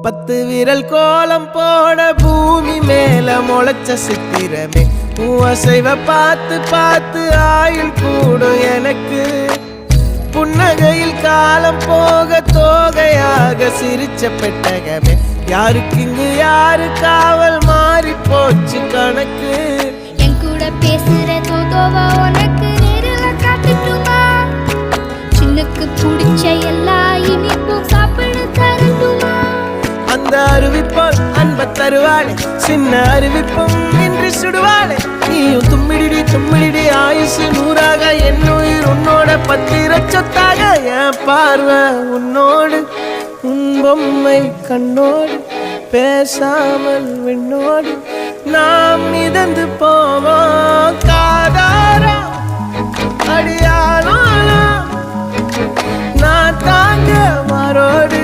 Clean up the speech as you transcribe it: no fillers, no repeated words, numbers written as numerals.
10 விரல் கோலம் போட பூமி மேல முளைச்ச சித்திரமே அசைவ பார்த்து பார்த்து ஆயுள் கூடும் எனக்கு புன்னகையில் காலம் போக தோகையாக சிரிச்ச பெட்டகமே யாருக்கு இங்கு யாரு காவல் மாறி போச்சு கணக்கு என் கூட பேசுற தோதோவா உனக்கு நேரில் காட்டுட்டுமா சின்னுக்கு பிடிச்ச எல்லா இனிப்பும் சாப்பிட தரட்டுமா அந்த அறிவிப்பால் அன்ப தருவாளே சின்ன அறிவிப்பும் இன்று சுடுவாளே நீயும் தும்மிடி ஆயுசு 100ஆக என் உயிர் உன்னோட 10 சொத்தாக என் பார்வை உன்னோடு உன் பொம்மை கண்ணோடு பேசாமல் விண்ணோடு நாம் மிதந்து போவோம் காதாரா அடியாளோ நான் தாங்க மாறோடு